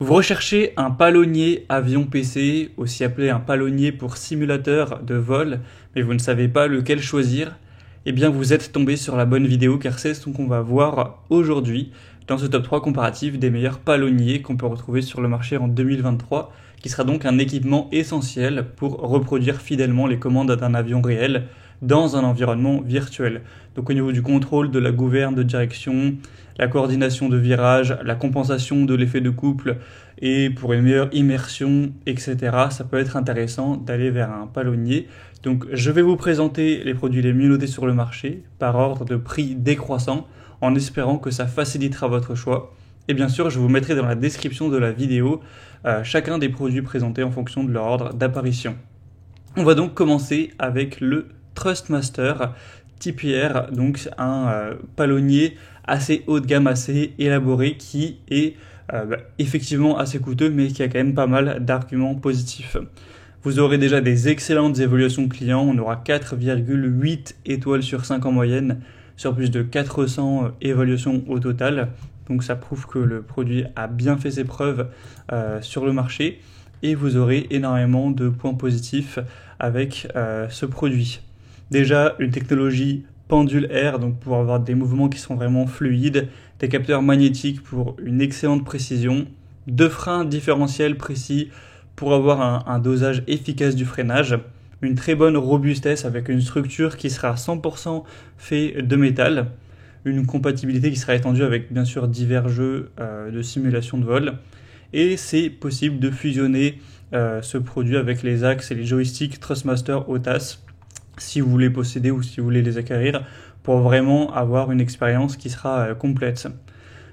Vous recherchez un palonnier avion PC, aussi appelé un palonnier pour simulateur de vol, mais vous ne savez pas lequel choisir? Eh bien, vous êtes tombé sur la bonne vidéo car c'est ce qu'on va voir aujourd'hui dans ce top 3 comparatif des meilleurs palonniers qu'on peut retrouver sur le marché en 2023, qui sera donc un équipement essentiel pour reproduire fidèlement les commandes d'un avion réel dans un environnement virtuel. Donc au niveau du contrôle de la gouverne de direction, la coordination de virage, la compensation de l'effet de couple et pour une meilleure immersion, etc. Ça peut être intéressant d'aller vers un palonnier. Donc je vais vous présenter les produits les mieux notés sur le marché par ordre de prix décroissant en espérant que ça facilitera votre choix. Et bien sûr, je vous mettrai dans la description de la vidéo chacun des produits présentés en fonction de leur ordre d'apparition. On va donc commencer avec le Trustmaster TPR, donc un palonnier assez haut de gamme, assez élaboré, qui est effectivement assez coûteux, mais qui a quand même pas mal d'arguments positifs. Vous aurez déjà des excellentes évaluations clients, on aura 4,8 étoiles sur 5 en moyenne, sur plus de 400 évaluations au total. Donc ça prouve que le produit a bien fait ses preuves sur le marché, et vous aurez énormément de points positifs avec ce produit. Déjà, une technologie pendule air, donc pour avoir des mouvements qui sont vraiment fluides, des capteurs magnétiques pour une excellente précision, deux freins différentiels précis pour avoir un dosage efficace du freinage, une très bonne robustesse avec une structure qui sera 100% fait de métal, une compatibilité qui sera étendue avec bien sûr divers jeux de simulation de vol, et c'est possible de fusionner ce produit avec les axes et les joysticks Trustmaster OTAS si vous voulez posséder ou si vous voulez les acquérir pour vraiment avoir une expérience qui sera complète.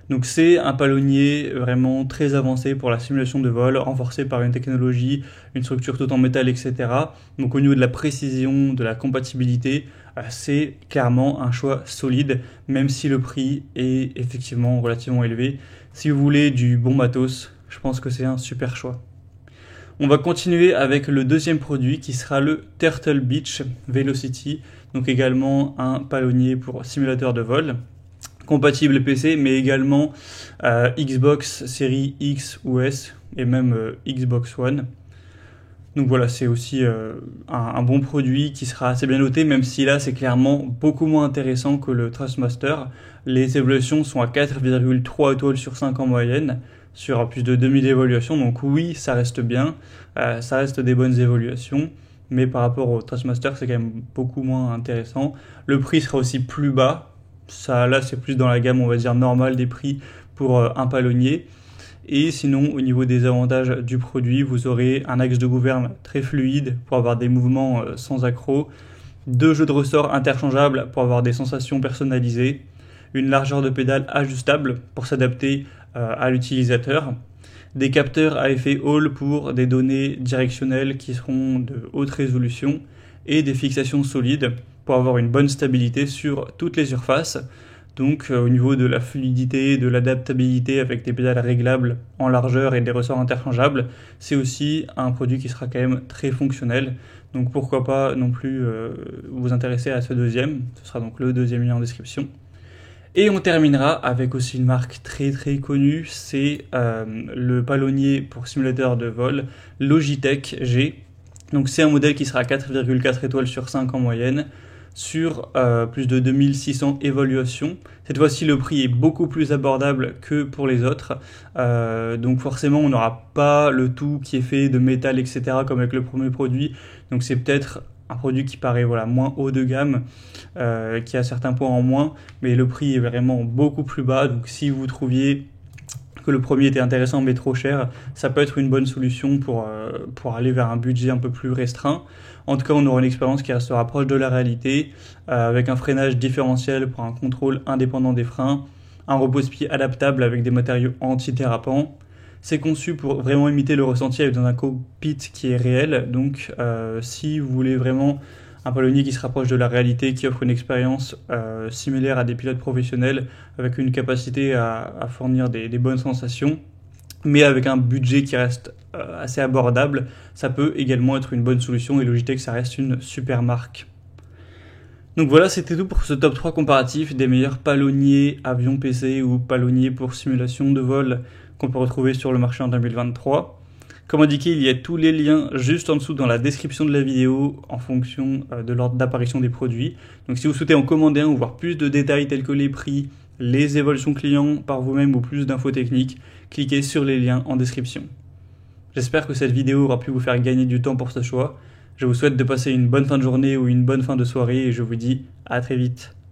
Donc c'est un palonnier vraiment très avancé pour la simulation de vol, renforcé par une technologie, une structure tout en métal, etc. Donc au niveau de la précision, de la compatibilité, c'est clairement un choix solide, même si le prix est effectivement relativement élevé. Si vous voulez du bon matos, je pense que c'est un super choix. On va continuer avec le deuxième produit qui sera le Turtle Beach Velocity, donc également un palonnier pour simulateur de vol, compatible PC mais également Xbox série X ou S et même Xbox One. Donc voilà, c'est aussi un bon produit qui sera assez bien noté, même si là c'est clairement beaucoup moins intéressant que le Trustmaster. Les évaluations sont à 4,3 étoiles sur 5 en moyenne, sur plus de 2000 évaluations, donc oui, ça reste bien, ça reste des bonnes évaluations, mais par rapport au Trustmaster, c'est quand même beaucoup moins intéressant. Le prix sera aussi plus bas, ça là c'est plus dans la gamme, on va dire, normale des prix pour un palonnier. Et sinon, au niveau des avantages du produit, vous aurez un axe de gouverne très fluide pour avoir des mouvements sans accroc, deux jeux de ressort interchangeables pour avoir des sensations personnalisées, une largeur de pédale ajustable pour s'adapter à l'utilisateur, des capteurs à effet Hall pour des données directionnelles qui seront de haute résolution et des fixations solides pour avoir une bonne stabilité sur toutes les surfaces. Donc au niveau de la fluidité, de l'adaptabilité avec des pédales réglables en largeur et des ressorts interchangeables, c'est aussi un produit qui sera quand même très fonctionnel. Donc pourquoi pas non plus vous intéresser à ce deuxième, ce sera donc le deuxième lien en description. Et on terminera avec aussi une marque très très connue, c'est le palonnier pour simulateur de vol Logitech G. Donc c'est un modèle qui sera à 4,4 étoiles sur 5 en moyenne, sur plus de 2600 évaluations. Cette fois-ci, le prix est beaucoup plus abordable que pour les autres. Donc forcément, on n'aura pas le tout qui est fait de métal, etc. comme avec le premier produit. Donc c'est peut-être un produit qui paraît moins haut de gamme, qui a certains points en moins, mais le prix est vraiment beaucoup plus bas. Donc si vous trouviez que le premier était intéressant mais trop cher, ça peut être une bonne solution pour aller vers un budget un peu plus restreint. En tout cas, on aura une expérience qui restera proche de la réalité, avec un freinage différentiel pour un contrôle indépendant des freins, un repose-pied adaptable avec des matériaux anti-dérapants. C'est conçu pour vraiment imiter le ressenti dans un cockpit qui est réel, donc si vous voulez vraiment un palonnier qui se rapproche de la réalité, qui offre une expérience similaire à des pilotes professionnels, avec une capacité à fournir des bonnes sensations, mais avec un budget qui reste assez abordable, ça peut également être une bonne solution, et Logitech, ça reste une super marque. Donc voilà, c'était tout pour ce top 3 comparatif des meilleurs palonniers avion PC ou palonniers pour simulation de vol qu'on peut retrouver sur le marché en 2023. Comme indiqué, il y a tous les liens juste en dessous dans la description de la vidéo en fonction de l'ordre d'apparition des produits. Donc si vous souhaitez en commander un ou voir plus de détails tels que les prix, les évolutions clients par vous-même ou plus d'infos techniques, cliquez sur les liens en description. J'espère que cette vidéo aura pu vous faire gagner du temps pour ce choix. Je vous souhaite de passer une bonne fin de journée ou une bonne fin de soirée et je vous dis à très vite.